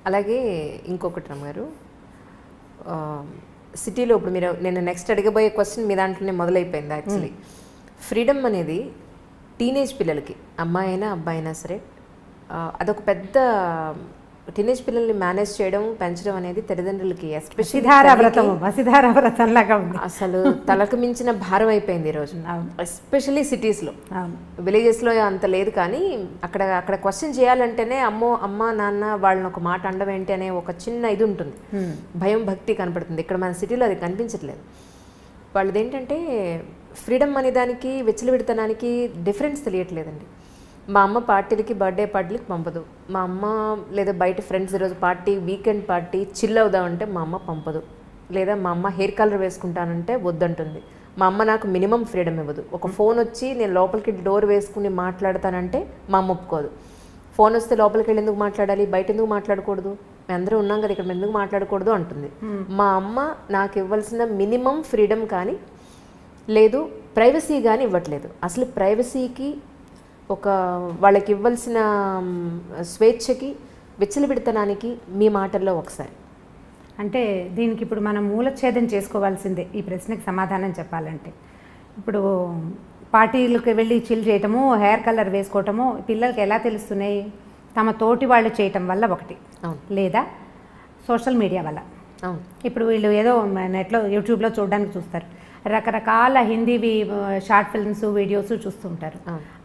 అలాగే ఇంకొకటి రమ్మగారు, సిటీలో ఇప్పుడు మీరు నేను నెక్స్ట్ అడగబోయే క్వశ్చన్ మీ దాంట్లోనే మొదలైపోయింది యాక్చువల్లీ. ఫ్రీడమ్ అనేది టీనేజ్ పిల్లలకి, అమ్మాయి అయినా అబ్బాయి అయినా సరే, అదొక పెద్ద టీనేజ్ పిల్లల్ని మేనేజ్ చేయడం పెంచడం అనేది తల్లిదండ్రులకి వసిధారావ్రతంలాగా ఉంది. అసలు తలకు మించిన భారం అయిపోయింది ఈరోజు, ఎస్పెషల్లీ సిటీస్లో. విలేజెస్లో అంత లేదు, కానీ అక్కడ క్వశ్చన్ చేయాలంటేనే అమ్మ నాన్న వాళ్ళని ఒక మాట అండం ఏంటి అనే ఒక చిన్న ఇది ఉంటుంది, భయం భక్తి కనపడుతుంది. ఇక్కడ మన సిటీలో అది కనిపించట్లేదు. వాళ్ళది ఏంటంటే ఫ్రీడమ్ అనే దానికి విచ్చలవిడితనానికి డిఫరెన్స్ తెలియట్లేదండి. మా అమ్మ పార్టీలకి, బర్త్డే పార్టీలకి పంపదు. మా అమ్మ లేదా బయట ఫ్రెండ్స్ ఈరోజు పార్టీ, వీకెండ్ పార్టీ చిల్ అవుదామంటే మా అమ్మ పంపదు. లేదా మా అమ్మ హెయిర్ కలర్ వేసుకుంటానంటే వద్దంటుంది. మా అమ్మ నాకు మినిమం ఫ్రీడమ్ ఇవ్వదు. ఒక ఫోన్ వచ్చి నేను లోపలికి డోర్ వేసుకుని మాట్లాడతానంటే మా అమ్మ ఒప్పుకోదు. ఫోన్ వస్తే లోపలికి వెళ్ళి ఎందుకు మాట్లాడాలి, బయట ఎందుకు మాట్లాడకూడదు, మేము అందరూ ఉన్నాం కదా ఇక్కడ ఎందుకు మాట్లాడకూడదు అంటుంది. మా అమ్మ నాకు ఇవ్వాల్సిన మినిమం ఫ్రీడమ్ కానీ లేదు ప్రైవసీ కానీ ఇవ్వట్లేదు. అసలు ప్రైవసీకి, ఒక వాళ్ళకి ఇవ్వాల్సిన స్వేచ్ఛకి, విచ్చలవిడితనానికి మీ మాటల్లో ఒకసారి అంటే దీనికి ఇప్పుడు మనం మూలఛేదం చేసుకోవాల్సిందే ఈ ప్రశ్నకి సమాధానం చెప్పాలంటే. ఇప్పుడు పార్టీలకు వెళ్ళి చిల్ చేయటము, హెయిర్ కలర్ వేసుకోవటము పిల్లలకి ఎలా తెలుస్తున్నాయి? తమ తోటి వాళ్ళు చేయటం వల్ల ఒకటి, లేదా సోషల్ మీడియా వల్ల. ఇప్పుడు వీళ్ళు ఏదో నెట్లో యూట్యూబ్లో చూడడానికి చూస్తారు, రకరకాల హిందీవి షార్ట్ ఫిల్మ్స్, వీడియోస్ చూస్తుంటారు.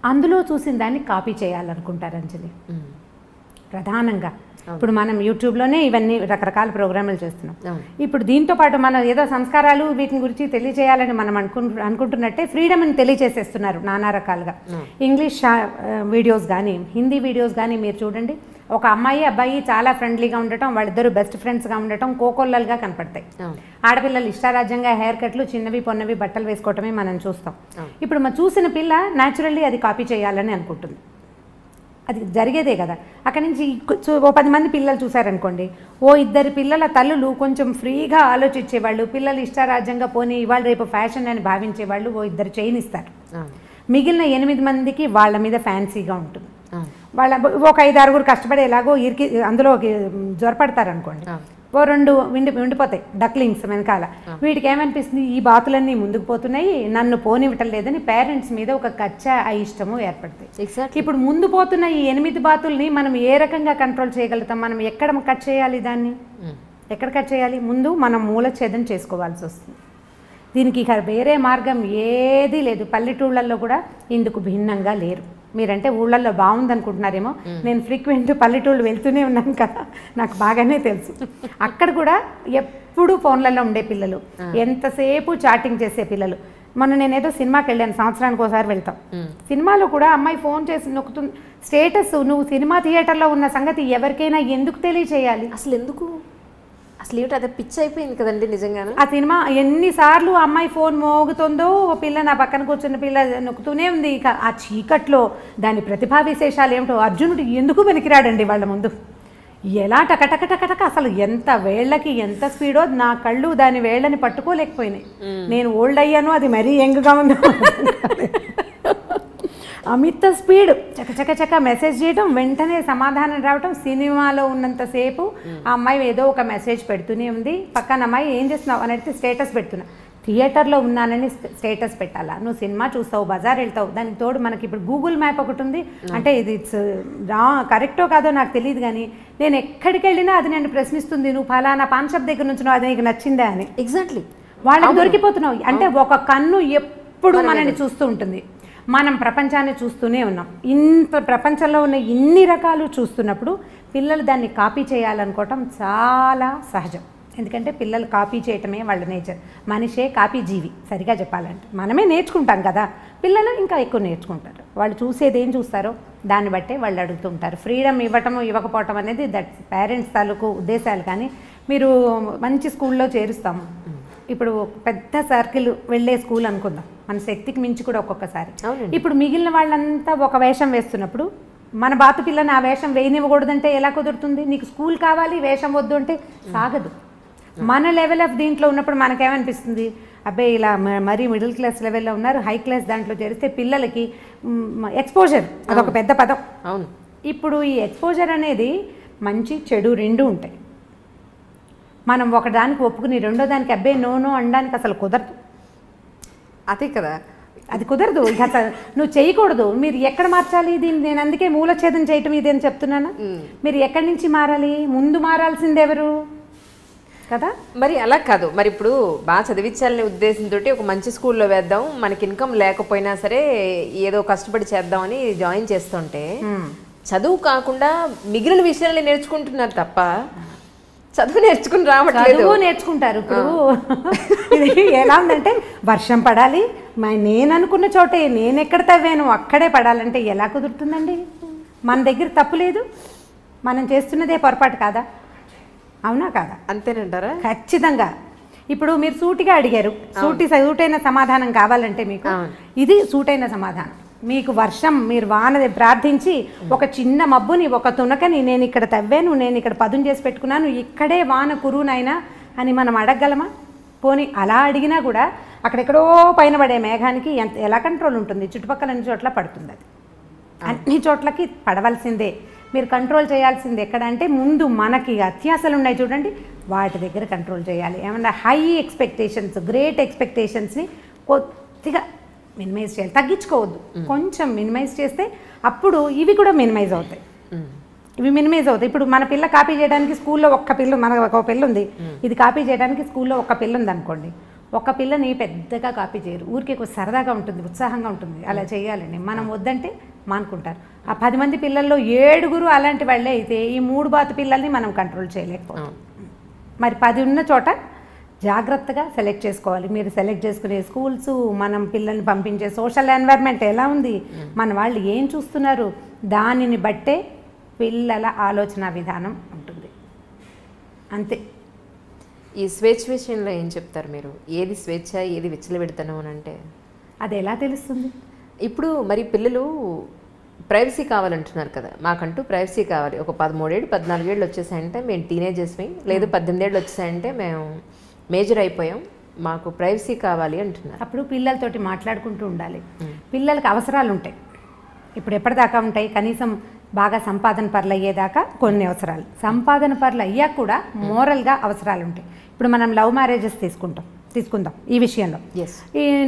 అందులో చూసిన దాన్ని కాపీ చేయాలనుకుంటారు అంజలి ప్రధానంగా. ఇప్పుడు మనం యూట్యూబ్లోనే ఇవన్నీ రకరకాల ప్రోగ్రాములు చేస్తున్నాం. ఇప్పుడు దీంతో పాటు మనం ఏదో సంస్కారాలు వీటిని గురించి తెలియజేయాలని మనం అనుకుంటున్నట్టే ఫ్రీడమ్ని తెలియజేసేస్తున్నారు నానా రకాలుగా. ఇంగ్లీష్ వీడియోస్ కానీ, హిందీ వీడియోస్ కానీ మీరు చూడండి, ఒక అమ్మాయి అబ్బాయి చాలా ఫ్రెండ్లీగా ఉండటం, వాళ్ళిద్దరు బెస్ట్ ఫ్రెండ్స్గా ఉండటం కోకొల్లలుగా కనపడతాయి. ఆడపిల్లలు ఇష్టారాజ్యంగా హెయిర్ కట్లు, చిన్నవి పొన్నవి బట్టలు వేసుకోవటమే మనం చూస్తాం. ఇప్పుడు మనం చూసిన పిల్ల న్యాచురల్లీ అది కాపీ చేయాలని అనుకుంటుంది. అది జరిగేదే కదా. అక్కడి నుంచి ఓ 10 మంది పిల్లలు చూసారనుకోండి, ఓ 2 పిల్లల తల్లులు కొంచెం ఫ్రీగా ఆలోచించేవాళ్ళు, పిల్లలు ఇష్టారాజ్యంగా పోనీ ఇవాళ రేపు ఫ్యాషన్ అని భావించేవాళ్ళు ఓ 2 చేయనిస్తారు. మిగిలిన 8 మందికి వాళ్ళ మీద ఫ్యాన్సీగా ఉంటుంది. వాళ్ళ ఒక 5-6 కష్టపడి ఎలాగో ఇరికి అందులో జ్వరపడతారు అనుకోండి, ఓ 2 ఉండిపోతాయి డక్లింగ్స్ వెనకాల. వీటికి ఏమనిపిస్తుంది, ఈ బాతులన్నీ ముందుకు పోతున్నాయి, నన్ను పోనివ్వటం లేదని పేరెంట్స్ మీద ఒక కచ్చా అయిష్టము ఏర్పడుతుంది. ఇప్పుడు ముందు పోతున్న ఈ 8 బాతుల్ని మనం ఏ రకంగా కంట్రోల్ చేయగలుగుతాం? మనం ఎక్కడ కట్ చేయాలి దాన్ని? ఎక్కడ కట్ చేయాలి? ముందు మనం మూలఛేదం చేసుకోవాల్సి వస్తుంది. దీనికి ఇక వేరే మార్గం ఏదీ లేదు. పల్లెటూళ్ళల్లో కూడా ఇందుకు భిన్నంగా లేరు. మీరంటే ఊళ్ళల్లో బాగుందనుకుంటున్నారేమో, నేను ఫ్రీక్వెంట్ పల్లెటూళ్ళు వెళ్తూనే ఉన్నాను కదా, నాకు బాగానే తెలుసు. అక్కడ కూడా ఎప్పుడు ఫోన్లలో ఉండే పిల్లలు, ఎంతసేపు చాటింగ్ చేసే పిల్లలు. మొన్న నేనేదో సినిమాకి వెళ్ళాను, సంవత్సరానికి ఒకసారి వెళ్తాం. సినిమాలో కూడా అమ్మాయి ఫోన్ చేసి నొక్కుతుంది స్టేటస్. నువ్వు సినిమా థియేటర్లో ఉన్న సంగతి ఎవరికైనా ఎందుకు తెలియచేయాలి? అసలు ఎందుకు? అసలు ఏమిటి, అదే పిచ్చి అయిపోయింది కదండి నిజంగానే. ఆ సినిమా ఎన్నిసార్లు అమ్మాయి ఫోన్ మోగుతుందో, పిల్ల నా పక్కన కూర్చున్న పిల్ల నొక్కుతూనే ఉంది. ఇక ఆ చీకట్లో దాని ప్రతిభా విశేషాలు ఏమిటో. అర్జునుడు ఎందుకు వెనికిరాడండి వాళ్ళ ముందు, ఎలా టకటకటకటక, అసలు ఎంత వేళ్ళకి ఎంత స్పీడో, నా కళ్ళు దాని వేళ్ళని పట్టుకోలేకపోయినాయి. నేను ఓల్డ్ అయ్యాను, అది మరీ యంగ్గా ఉందో. అమిత స్పీడ్, చకచకచక మెసేజ్ చేయడం, వెంటనే సమాధానం రావటం. సినిమాలో ఉన్నంతసేపు ఆ అమ్మాయి ఏదో ఒక మెసేజ్ పెడుతూనే ఉంది. పక్కన అమ్మాయి ఏం చేస్తున్నావు అని అడిగితే స్టేటస్ పెడుతున్నా. థియేటర్లో ఉన్నానని స్టేటస్ పెట్టాలా? నువ్వు సినిమా చూస్తావు, బజార్ వెళ్తావు, దానికి తోడు మనకి ఇప్పుడు గూగుల్ మ్యాప్ ఒకటి ఉంది. అంటే ఇది కరెక్టో కాదో నాకు తెలియదు, కానీ నేను ఎక్కడికి వెళ్ళినా అది నేను ప్రశ్నిస్తుంది, నువ్వు ఫలానా పాన్ షాప్ దగ్గర నుంచి అది నీకు నచ్చిందా అని. ఎగ్జాక్ట్లీ వాళ్ళకి దొరికిపోతున్నావు. అంటే ఒక కన్ను ఎప్పుడు మనల్ని చూస్తూ ఉంటుంది. మనం ప్రపంచాన్ని చూస్తూనే ఉన్నాం. ఇంత ప్రపంచంలో ఉన్న ఇన్ని రకాలు చూస్తున్నప్పుడు పిల్లలు దాన్ని కాపీ చేయాలనుకోవటం చాలా సహజం. ఎందుకంటే పిల్లలు కాపీ చేయటమే వాళ్ళ నేచర్. మనిషే కాపీ జీవి సరిగా చెప్పాలంటే. మనమే నేర్చుకుంటాం కదా, పిల్లలు ఇంకా ఎక్కువ నేర్చుకుంటారు. వాళ్ళు చూసేది ఏం చూస్తారో దాన్ని బట్టే వాళ్ళు అడుగుతుంటారు. ఫ్రీడమ్ ఇవ్వటము ఇవ్వకపోవటం అనేది దట్ పేరెంట్స్ తాలూకు ఉద్దేశాలు. కానీ మీరు మంచి స్కూల్లో చేరుస్తాము, ఇప్పుడు పెద్ద సర్కిల్ వెళ్ళే స్కూల్ అనుకుందాం, మన శక్తికి మించి కూడా ఒక్కొక్కసారి. ఇప్పుడు మిగిలిన వాళ్ళంతా ఒక వేషం వేస్తున్నప్పుడు మన బాతు పిల్లని ఆ వేషం వేయనివ్వకూడదంటే ఎలా కుదురుతుంది? నీకు స్కూల్ కావాలి, వేషం వద్దు అంటే సాగదు. మన లెవెల్ ఆఫ్ దీంట్లో ఉన్నప్పుడు మనకేమనిపిస్తుంది, అబ్బాయి ఇలా మరీ మిడిల్ క్లాస్ లెవెల్లో ఉన్నారు, హై క్లాస్ దాంట్లో చేరిస్తే పిల్లలకి ఎక్స్పోజర్ అదొక పెద్ద పదం. అవును. ఇప్పుడు ఈ ఎక్స్పోజర్ అనేది మంచి చెడు రెండు ఉంటాయి. మనం ఒకదానికి ఒప్పుకుని రెండో దానికి అబ్బే నో అనడానికి అసలు కుదరదు. అదే కదా, అది కుదరదు. ఇక అసలు నువ్వు చేయకూడదు. మీరు ఎక్కడ మార్చాలి దీన్ని? నేను అందుకే మూలఛేదం చేయటం ఇది అని చెప్తున్నాను. మీరు ఎక్కడి నుంచి మారాలి? ముందు మారాల్సింది ఎవరు కదా? మరి అలా కాదు. మరి ఇప్పుడు బాగా చదివించాలనే ఉద్దేశంతో ఒక మంచి స్కూల్లో వేద్దాం, మనకి ఇన్కమ్ లేకపోయినా సరే ఏదో కష్టపడి చేద్దామని జాయిన్ చేస్తుంటే చదువు కాకుండా మిగిలిన విషయాల్ని నేర్చుకుంటున్నారు తప్ప చదువు నేర్చుకుని రావట్లేదు. చదువు నేర్చుకుంటారు. ఇప్పుడు ఇది ఎలా ఉందంటే వర్షం పడాలి, నేను అనుకున్న చోటే నేను ఎక్కడ తవ్వాను అక్కడే పడాలంటే ఎలా కుదురుతుందండి? మన దగ్గర తప్పు లేదు, మనం చేస్తున్నదే పొరపాటు కాదా? అవునా కాదా? అంతేనంటారా? ఖచ్చితంగా. ఇప్పుడు మీరు సూటిగా అడిగారు, సూటైన సమాధానం కావాలంటే మీకు ఇది సూటైన సమాధానం. మీకు వర్షం, మీరు వాన ప్రార్థించి ఒక చిన్న మబ్బుని, ఒక తునకని నేను ఇక్కడ తవ్వాను, నేను ఇక్కడ పదును చేసి పెట్టుకున్నాను, ఇక్కడే వాన కురునైనా అని మనం అడగగలమా? పోనీ అలా అడిగినా కూడా అక్కడెక్కడో పైన పడే మేఘానికి ఎలా కంట్రోల్ ఉంటుంది? చుట్టుపక్కల అన్ని చోట్ల పడుతుంది. అది అన్ని చోట్లకి పడవలసిందే. మీరు కంట్రోల్ చేయాల్సింది ఎక్కడ అంటే ముందు మనకి అత్యాశలు ఉన్నాయి చూడండి, వాటి దగ్గర కంట్రోల్ చేయాలి. ఏమన్నా హై ఎక్స్పెక్టేషన్స్, గ్రేట్ ఎక్స్పెక్టేషన్స్ని కొద్దిగా మినిమైజ్ చేయాలి, తగ్గించుకోవద్దు. కొంచెం మినిమైజ్ చేస్తే అప్పుడు ఇవి కూడా మినిమైజ్ అవుతాయి. ఇవి మినిమైజ్ అవుతాయి. ఇప్పుడు మన పిల్ల కాపీ చేయడానికి స్కూల్లో ఒక్క పిల్ల, మనకు ఒక పిల్ల ఉంది, ఇది కాపీ చేయడానికి స్కూల్లో ఒక్క పిల్ల ఉంది అనుకోండి, ఒక పిల్లని పెద్దగా కాపీ చేయరు, ఊరికే సరదాగా ఉంటుంది, ఉత్సాహంగా ఉంటుంది, అలా చేయాలండి. మనం వద్దంటే మానుకుంటారు. ఆ 10 మంది పిల్లల్లో 7 అలాంటి వాళ్ళే అయితే ఈ 3 బాతు పిల్లల్ని మనం కంట్రోల్ చేయలేకపోతాం. మరి 10 ఉన్న చోట జాగ్రత్తగా సెలెక్ట్ చేసుకోవాలి. మీరు సెలెక్ట్ చేసుకునే స్కూల్స్, మనం పిల్లల్ని పంపించే సోషల్ ఎన్వైర్న్మెంట్ ఎలా ఉంది, మన వాళ్ళు ఏం చూస్తున్నారు, దానిని బట్టే పిల్లల ఆలోచన విధానం ఉంటుంది. అంతే. ఈ స్వేచ్ఛ విషయంలో ఏం చెప్తారు మీరు? ఏది స్వేచ్ఛ, ఏది విచ్చలవిడతనం అని అంటే అది ఎలా తెలుస్తుంది? ఇప్పుడు మరి పిల్లలు ప్రైవసీ కావాలంటున్నారు కదా, మాకంటూ ప్రైవసీ కావాలి. ఒక 13 ఏళ్ళు 14 ఏళ్ళు వచ్చేసాయంటే మేము టీనేజర్స్మి, లేదు 18 ఏళ్ళు వచ్చేసాయంటే మేము మేజర్ అయిపోయాం, మాకు ప్రైవసీ కావాలి అంటున్నారు. అప్పుడు పిల్లలతోటి మాట్లాడుకుంటూ ఉండాలి. పిల్లలకి అవసరాలు ఉంటాయి. ఇప్పుడు ఎప్పటిదాకా ఉంటాయి? కనీసం బాగా సంపాదన పరులు అయ్యేదాకా కొన్ని అవసరాలు, సంపాదన పరులు అయ్యాక కూడా మోరల్గా అవసరాలు ఉంటాయి. ఇప్పుడు మనం లవ్ మ్యారేజెస్ తీసుకుందాం ఈ విషయంలో.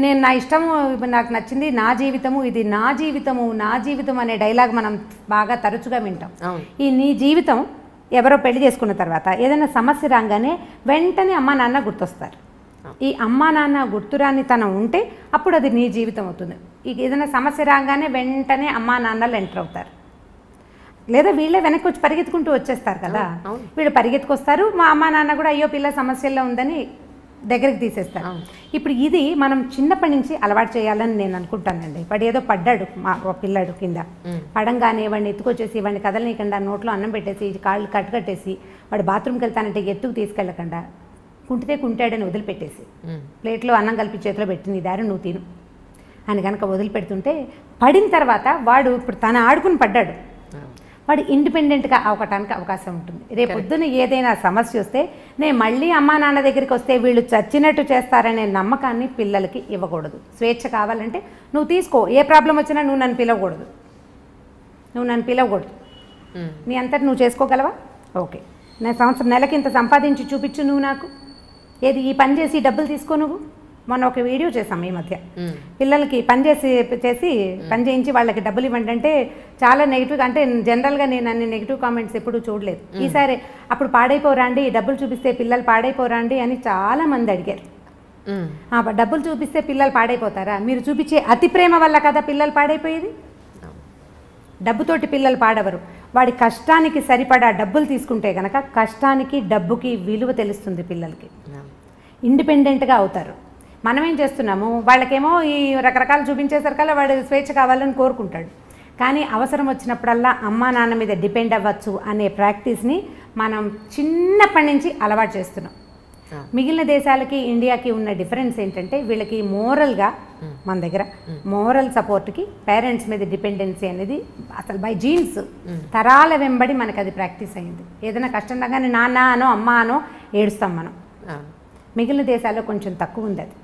నేను నా ఇష్టము, నాకు నచ్చింది, నా జీవితము, ఇది నా జీవితం అనే డైలాగ్ మనం బాగా తరచుగా వింటాం. ఈ నీ జీవితం ఎవరో పెళ్లి చేసుకున్న తర్వాత ఏదైనా సమస్య రాగానే వెంటనే అమ్మా నాన్న గుర్తొస్తారు. ఈ అమ్మా నాన్న గుర్తురాని తనం ఉంటే అప్పుడు అది నీ జీవితం అవుతుంది. ఇక ఏదైనా సమస్య రాగానే వెంటనే అమ్మా నాన్నలు ఎంటర్ అవుతారు, లేదా వీళ్ళే వెనక్కి వచ్చి పరిగెత్తుకుంటూ వచ్చేస్తారు కదా. వీళ్ళు పరిగెత్తుకొస్తారు, మా అమ్మా నాన్న కూడా అయ్యో పిల్ల సమస్యల్లో ఉందని దగ్గరికి తీసేస్తారు. ఇప్పుడు ఇది మనం చిన్నప్పటి నుంచి అలవాటు చేయాలని నేను అనుకుంటానండి. వాడు ఏదో పడ్డాడు, మా పిల్లాడు కింద పడంగానే వాడిని ఎత్తుకొచ్చేసి వాడిని కదలనీయకుండా నోట్లో అన్నం పెట్టేసి కాళ్ళు కట్టేసి వాడు బాత్రూమ్కి వెళ్తానంటే ఎత్తుకు తీసుకెళ్ళకుండా కుంటితే కుంటాడని వదిలిపెట్టేసి ప్లేట్లో అన్నం కలిపి చేతిలో పెట్టి నీ దారి నువ్వు తిను అని కనుక వదిలిపెడుతుంటే పడిన తర్వాత వాడు ఇప్పుడు తను ఆడుకుని పడ్డాడు, వాడు ఇండిపెండెంట్గా అవటానికి అవకాశం ఉంటుంది. రేపొద్దున ఏదైనా సమస్య వస్తే నేను మళ్ళీ అమ్మా నాన్న దగ్గరికి వస్తే వీళ్ళు చచ్చినట్టు చేస్తారనే నమ్మకాన్ని పిల్లలకి ఇవ్వకూడదు. స్వేచ్ఛ కావాలంటే నువ్వు తీసుకో, ఏ ప్రాబ్లం వచ్చినా నువ్వు నన్ను పిలవకూడదు, నీ అంతటి నువ్వు చేసుకోగలవా? ఓకే, నేను నెలకి ఇంత సంపాదించి చూపించు నువ్వు నాకు, ఏది ఈ పని చేసి డబ్బులు తీసుకో నువ్వు. మొన్న ఒక వీడియో చేసాం ఈ మధ్య, పిల్లలకి పని చేయించి వాళ్ళకి డబ్బులు ఇవ్వండి అంటే చాలా నెగిటివ్గా, అంటే జనరల్గా నేను అన్ని నెగిటివ్ కామెంట్స్ ఎప్పుడూ చూడలేదు. ఈసారి అప్పుడు పాడైపోరా అండి, డబ్బులు చూపిస్తే పిల్లలు పాడైపోరా అండి అని చాలా మంది అడిగారు. డబ్బులు చూపిస్తే పిల్లలు పాడైపోతారా? మీరు చూపించే అతి ప్రేమ వల్ల కదా పిల్లలు పాడైపోయేది. డబ్బుతోటి పిల్లలు పాడవరు, వాడి కష్టానికి సరిపడా డబ్బులు తీసుకుంటే కనుక కష్టానికి డబ్బుకి విలువ తెలుస్తుంది, పిల్లలకి ఇండిపెండెంట్గా అవుతారు. మనం ఏం చేస్తున్నాము, వాళ్ళకేమో ఈ రకరకాలు చూపించేసరికల్లా వాడు స్వేచ్ఛ కావాలని కోరుకుంటాడు, కానీ అవసరం వచ్చినప్పుడల్లా అమ్మా నాన్న మీద డిపెండ్ అవ్వచ్చు అనే ప్రాక్టీస్ని మనం చిన్నప్పటి నుంచి అలవాటు చేస్తున్నాం. మిగిలిన దేశాలకి ఇండియాకి ఉన్న డిఫరెన్స్ ఏంటంటే వీళ్ళకి మోరల్గా, మన దగ్గర మోరల్ సపోర్ట్కి పేరెంట్స్ మీద డిపెండెన్సీ అనేది అసలు బై జీన్స్ తరాల వెంబడి మనకు అది ప్రాక్టీస్ అయింది. ఏదైనా కష్టం రాగానే నాన్న అనో అమ్మ అనో ఏడుస్తాం మనం. మిగిలిన దేశాల్లో కొంచెం తక్కువ ఉంది అది.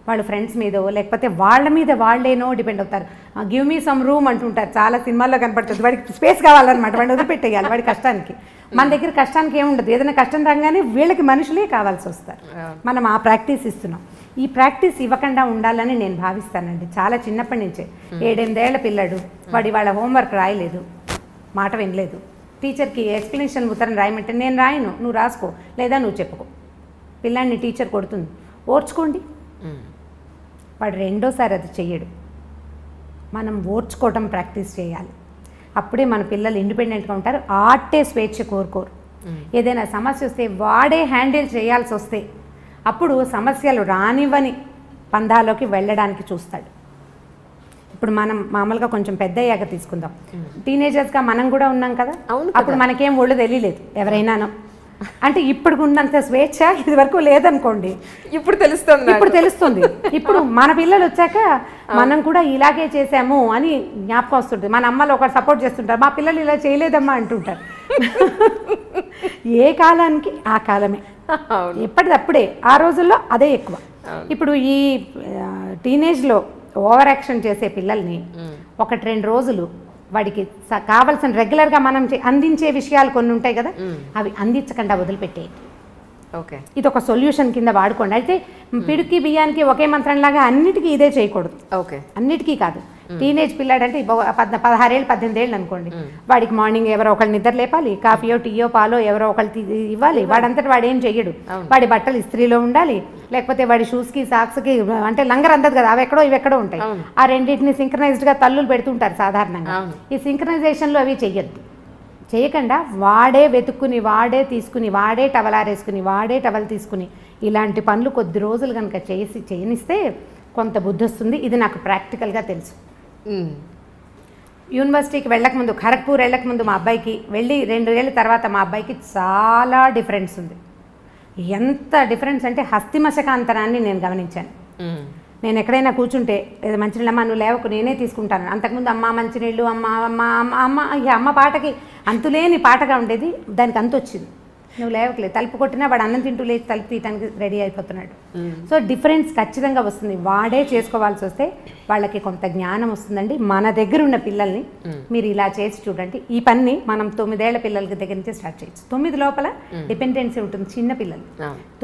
వాళ్ళ ఫ్రెండ్స్ మీదో లేకపోతే వాళ్ళ మీద వాళ్ళేనో డిపెండ్ అవుతారు. గివ్ మీ సమ్ రూమ్ అంటుంటారు, చాలా సినిమాల్లో కనపడుతుంది. వాడికి స్పేస్ కావాలన్నమాట, వాడిని వదిలిపెట్టేయాలి వాడి కష్టానికి. మన దగ్గర కష్టానికి ఏముండదు, ఏదైనా కష్టం రాగానే వీళ్ళకి మనుషులే కావాల్సి వస్తారు. మనం ఆ ప్రాక్టీస్ ఇస్తున్నాం. ఈ ప్రాక్టీస్ ఇవ్వకుండా ఉండాలని నేను భావిస్తానండి. చాలా చిన్నప్పటి నుంచే 7-8 ఏళ్ల పిల్లాడు, వాడి వాళ్ళ హోంవర్క్ రాయలేదు, మాట వినలేదు, టీచర్కి ఎక్స్ప్లెనేషన్ ఉత్తరం రాయమంటే నేను రాయను, నువ్వు రాసుకో లేదా నువ్వు చెప్పుకో. పిల్లాడిని టీచర్ కొడుతుంది, ఓర్చుకోండి. వాడు రెండోసారి అది చెయ్యడు. మనం ఓర్చుకోవటం ప్రాక్టీస్ చేయాలి. అప్పుడే మన పిల్లలు ఇండిపెండెంట్గా ఉంటారు. ఆటే స్వేచ్ఛ కోరుకోరు. ఏదైనా సమస్య వస్తే వాడే హ్యాండిల్ చేయాల్సి వస్తే అప్పుడు సమస్యలు రానివ్వని పందాలోకి వెళ్ళడానికి చూస్తాడు. ఇప్పుడు మనం మామూలుగా కొంచెం పెద్ద అయ్యాక తీసుకుందాం. టీనేజర్స్గా మనం కూడా ఉన్నాం కదా, అప్పుడు మనకేం ఒళ్ళు తెలియలేదు ఎవరైనానో. అంటే ఇప్పుడు ఉన్నంత స్వేచ్ఛ ఇది వరకు లేదనుకోండి, ఇప్పుడు తెలుస్తుంది. ఇప్పుడు మన పిల్లలు వచ్చాక మనం కూడా ఇలాగే చేసాము అని జ్ఞాపకం వస్తుంటుంది. మన అమ్మలు ఒకరు సపోర్ట్ చేస్తుంటారు, మా పిల్లలు ఇలా చేయలేదమ్మా అంటుంటారు. ఏ కాలానికి ఆ కాలమే, ఎప్పటిదప్పుడే. ఆ రోజుల్లో అదే ఎక్కువ. ఇప్పుడు ఈ టీనేజ్లో ఓవర్ యాక్షన్ చేసే పిల్లల్ని 1-2 రోజులు వాడికి కావాల్సిన రెగ్యులర్గా మనం అందించే విషయాలు కొన్ని ఉంటాయి కదా, అవి అందించకుండా వదిలిపెట్టేయండి. ఓకే, ఇది ఒక సొల్యూషన్ కింద వాడుకోండి. అయితే పిడికి బియ్యానికి ఒకే మంత్రంలాగా అన్నిటికీ ఇదే చేయకూడదు. ఓకే, అన్నిటికీ కాదు. టీనేజ్ పిల్లాడంటే 16 ఏళ్ళు 18 ఏళ్ళు అనుకోండి, వాడికి మార్నింగ్ ఎవరో ఒకళ్ళు నిద్ర లేపాలి, కాఫీయో టీయో పాలో ఎవరో ఒకళ్ళు ఇవ్వాలి. వాడంతటి వాడు ఏం చెయ్యడు. వాడి బట్టలు ఇస్త్రీలో ఉండాలి, లేకపోతే వాడి షూస్కి సాక్స్కి అంటే లంగర్ అందదు కదా, అవి ఎక్కడో ఇవి ఎక్కడో ఉంటాయి. ఆ రెండింటిని సింక్రనైజ్డ్గా తల్లులు పెడుతుంటారు సాధారణంగా. ఈ సింక్రనైజేషన్లో అవి చెయ్యొద్దు. చేయకుండా వాడే వెతుక్కుని, వాడే తీసుకుని, వాడే టవలారేసుకుని, వాడే టవల్ తీసుకుని ఇలాంటి పనులు కొద్ది రోజులు కనుక చేయనిస్తే కొంత బుద్ధి వస్తుంది. ఇది నాకు ప్రాక్టికల్గా తెలుసు. యూనివర్సిటీకి వెళ్ళకముందు, ఖరగ్పూర్ వెళ్ళకముందు మా అబ్బాయికి వెళ్ళి 2 ఏళ్ళ తర్వాత మా అబ్బాయికి చాలా డిఫరెన్స్ ఉంది. ఎంత డిఫరెన్స్ అంటే హస్తిమశకాంతరాన్ని నేను గమనించాను. నేను ఎక్కడైనా కూర్చుంటే లేదా మంచినీళ్ళు అమ్మ నువ్వు లేవకు నేనే తీసుకుంటాను. అంతకుముందు అమ్మ మంచినీళ్ళు అమ్మ అమ్మ అమ్మ అమ్మ ఇక అమ్మ పాటకి అంతులేని పాటగా ఉండేది, దానికి అంత వచ్చింది. నువ్వు లేవకలేదు, తలుపు కొట్టినా వాడు అన్నం తింటూ లేచి తలుపు తీయటానికి రెడీ అయిపోతున్నాడు. సో డిఫరెన్స్ ఖచ్చితంగా వస్తుంది. వాడే చేసుకోవాల్సి వస్తే వాళ్ళకి కొంత జ్ఞానం వస్తుందండి. మన దగ్గర ఉన్న పిల్లల్ని మీరు ఇలా చేసి చూడండి. ఈ పని మనం 9 ఏళ్ల పిల్లలకి దగ్గర నుంచి స్టార్ట్ చేయొచ్చు. 9 లోపల డిపెండెన్సీ ఉంటుంది. చిన్న పిల్లలు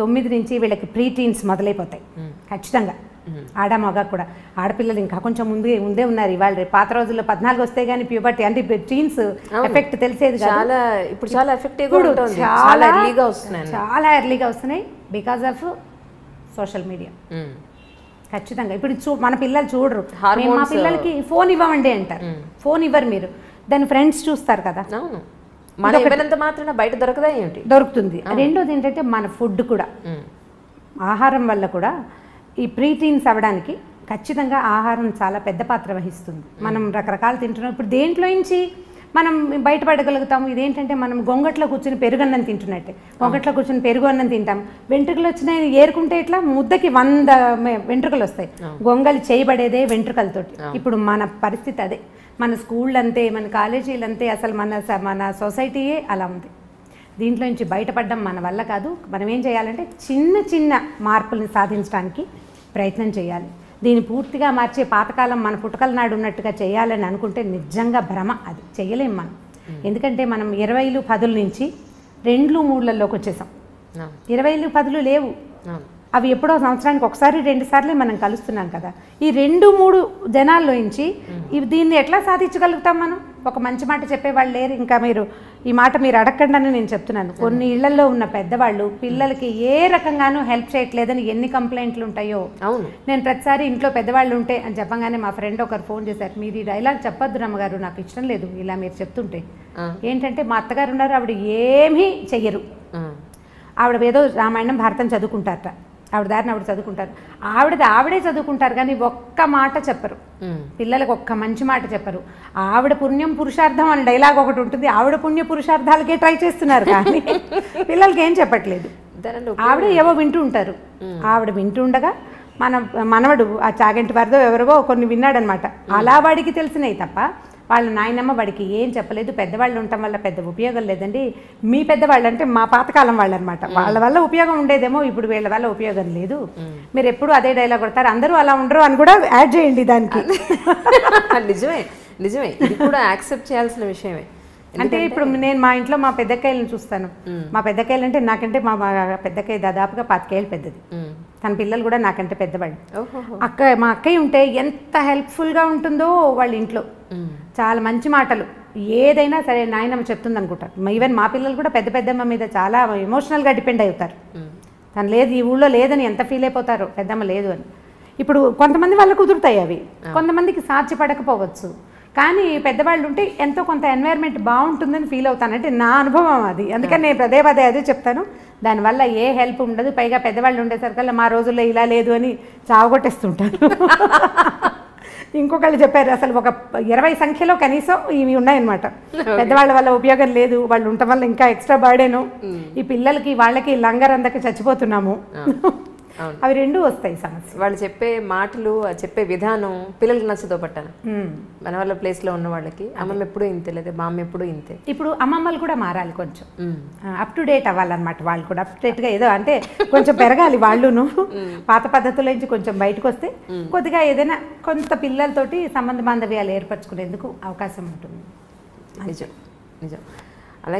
9 నుంచి వీళ్ళకి ప్రీ టీన్స్ మొదలైపోతాయి ఖచ్చితంగా. ఆడ మగ కూడా. ఆడపిల్లలు ఇంకా కొంచెం ముందే ఉన్నారు. ఇవాళ రేపు పాత రోజుల్లో 14 వస్తే గానీ ప్యూబర్టీ అంటే టీన్స్ ఎఫెక్ట్ తెలిసేది కాదు. ఇప్పుడు చాలా ఎఫెక్టివ్గా ఉంటుంది, చాలా ఎర్లీగా వస్తున్నాయి బికాజ్ ఆఫ్ సోషల్ మీడియా. ఖచ్చితంగా ఇప్పుడు మన పిల్లలు చూడరు. మా పిల్లలకి ఫోన్ ఇవ్వమండి అంటారు. ఫోన్ ఇవ్వరు మీరు, దాని ఫ్రెండ్స్ చూస్తారు కదా. మాత్రం బయట దొరకదా ఏంటి? దొరుకుతుంది. రెండోది ఏంటంటే మన ఫుడ్ కూడా, ఆహారం వల్ల కూడా ఈ ప్రీటీన్స్ అవ్వడానికి ఖచ్చితంగా ఆహారం చాలా పెద్ద పాత్ర వహిస్తుంది. మనం రకరకాలు తింటున్నాం. ఇప్పుడు దేంట్లో నుంచి మనం బయటపడగలుగుతాము? ఇదేంటంటే మనం గొంగట్లో కూర్చొని పెరుగన్నం తింటున్నట్టే. గొంగట్లో కూర్చొని పెరుగు అన్నం తింటాం. వెంట్రుకలు వచ్చినాయి ఏరుకుంటే ఇట్లా ముద్దకి 100 వెంట్రుకలు వస్తాయి. గొంగలి చేయబడేదే వెంట్రుకలతోటి. ఇప్పుడు మన పరిస్థితి అదే. మన స్కూళ్ళు అంతే, మన కాలేజీలు అంతే, అసలు మన సొసైటీయే అలా ఉంది. దీంట్లో నుంచి బయటపడడం మన వల్ల కాదు. మనం ఏం చేయాలంటే చిన్న చిన్న మార్పులను సాధించడానికి ప్రయత్నం చేయాలి. దీన్ని పూర్తిగా మార్చే పాతకాలం మన పుట్టకల నాడు ఉన్నట్టుగా చేయాలని అనుకుంటే నిజంగా భ్రమ. అది చేయలేం మనం. ఎందుకంటే మనం 20లు 10ల నుంచి 2లు 3లలోకి వచ్చేసాం. 20లు 10లు లేవు. అవి ఎప్పుడో సంవత్సరానికి ఒకసారి 2 సార్లే మనం కలుస్తున్నాం కదా. ఈ 2-3 జనాల్లో నుంచి దీన్ని ఎట్లా సాధించగలుగుతాం మనం? ఒక మంచి మాట చెప్పేవాళ్ళు లేరు. ఇంకా ఈ మాట మీరు అడగకుండా నేను చెప్తున్నాను. కొన్ని ఇళ్లలో ఉన్న పెద్దవాళ్ళు పిల్లలకి ఏ రకంగానూ హెల్ప్ చేయట్లేదని ఎన్ని కంప్లైంట్లు ఉంటాయో. అవును, నేను ప్రతిసారి ఇంట్లో పెద్దవాళ్ళు ఉంటే అని చెప్పగానే మా ఫ్రెండ్ ఒకరు ఫోన్ చేశారు, మీరు ఈ డైలాగ్ చెప్పొద్దు రమ్మగారు, నాకు ఇష్టం లేదు ఇలా మీరు చెప్తుంటే. ఏంటంటే మా అత్తగారు ఉన్నారు, ఆవిడ ఏమీ చెయ్యరు. ఆవిడ ఏదో రామాయణం భారతం చదువుకుంటారట, ఆవిడ దారిని ఆవిడ చదువుకుంటారు. ఆవిడే చదువుకుంటారు కానీ ఒక్క మాట చెప్పరు పిల్లలకు, ఒక్క మంచి మాట చెప్పరు. ఆవిడ పుణ్యం పురుషార్థం అని డైలాగ్ ఒకటి ఉంటుంది. ఆవిడ పుణ్య పురుషార్థాలకే ట్రై చేస్తున్నారు కానీ పిల్లలకి ఏం చెప్పట్లేదు. ఆవిడ ఏవో వింటూ ఉంటారు. ఆవిడ వింటూ ఉండగా మనవడు ఆ చాగంటి వారిదో ఎవరివో కొన్ని విన్నాడనమాట. అలా వాడికి తెలిసినాయి తప్ప వాళ్ళ నాయనమ్మ వాడికి ఏం చెప్పలేదు, పెద్దవాళ్ళు ఉండటం వల్ల పెద్ద ఉపయోగం లేదండి, మీ పెద్దవాళ్ళు అంటే మా పాతకాలం వాళ్ళు అనమాట, వాళ్ళ వల్ల ఉపయోగం ఉండేదేమో, ఇప్పుడు వీళ్ళ వల్ల ఉపయోగం లేదు, మీరు ఎప్పుడు అదే డైలాగ్ కొడతారు, అందరూ అలా ఉండరు అని కూడా యాడ్ చేయండి దానికి. నిజమే నిజమే, ఇది కూడా యాక్సెప్ట్ చేయాల్సిన విషయమే. అంటే ఇప్పుడు నేను మా ఇంట్లో మా పెద్దకాయలను చూస్తాను, మా పెద్దకాయలు అంటే నాకంటే మా పెద్దకాయ దాదాపుగా 5 ఏళ్ళు పెద్దది, తన పిల్లలు కూడా నాకంటే పెద్దవాళ్ళు. మా అక్కయ్య ఉంటే ఎంత హెల్ప్ఫుల్గా ఉంటుందో వాళ్ళ ఇంట్లో, చాలా మంచి మాటలు, ఏదైనా సరే నాయనమ్మ చెప్తుంది అనుకుంటారు. ఈవెన్ మా పిల్లలు కూడా పెద్ద పెద్దమ్మ మీద చాలా ఎమోషనల్గా డిపెండ్ అవుతారు. తను లేదు ఈ ఊళ్ళో లేదని ఎంత ఫీల్ అయిపోతారు, పెద్దమ్మ లేదు అని. ఇప్పుడు కొంతమంది వాళ్ళు కుదురుతాయి అవి, కొంతమందికి సాధ్యపడకపోవచ్చు, కానీ పెద్దవాళ్ళు ఉంటే ఎంతో కొంత ఎన్వైర్న్మెంట్ బాగుంటుందని ఫీల్ అవుతాను, అంటే నా అనుభవం అది. అందుకని నేను పదే అదే చెప్తాను, దానివల్ల ఏ హెల్ప్ ఉండదు. పైగా పెద్దవాళ్ళు ఉండేసరికల్లా మా రోజుల్లో ఇలా లేదు అని చావగొట్టేస్తుంటాను. ఇంకొకళ్ళు చెప్పారు అసలు ఒక 20 సంఖ్యలో కనీసం ఇవి ఉన్నాయన్నమాట, పెద్దవాళ్ళ వల్ల ఉపయోగం లేదు, వాళ్ళు ఉండటం వల్ల ఇంకా ఎక్స్ట్రా బర్డెను, ఈ పిల్లలకి వాళ్ళకి లంగరందకి చచ్చిపోతున్నాము, అవి రెండు వస్తాయి సమస్య. వాళ్ళు చెప్పే మాటలు, చెప్పే విధానం పిల్లలకి నచ్చదో పట్టాను. మన వాళ్ళ ప్లేస్లో ఉన్న వాళ్ళకి అమ్మమ్మ ఎప్పుడూ ఇంతే, లేదా మా అమ్మ ఎప్పుడూ ఇంతే. ఇప్పుడు అమ్మమ్మలు కూడా మారాలి, కొంచెం అప్ టు డేట్ అవ్వాలన్నమాట, వాళ్ళు కూడా అప్ టు డేట్గా ఏదో అంటే కొంచెం పెరగాలి వాళ్ళును, పాత పద్ధతుల నుంచి కొంచెం బయటకు వస్తే కొద్దిగా ఏదైనా కొంత పిల్లలతోటి సంబంధ బాంధవ్యాలు ఏర్పరచుకునేందుకు అవకాశం ఉంటుంది. నిజం నిజం.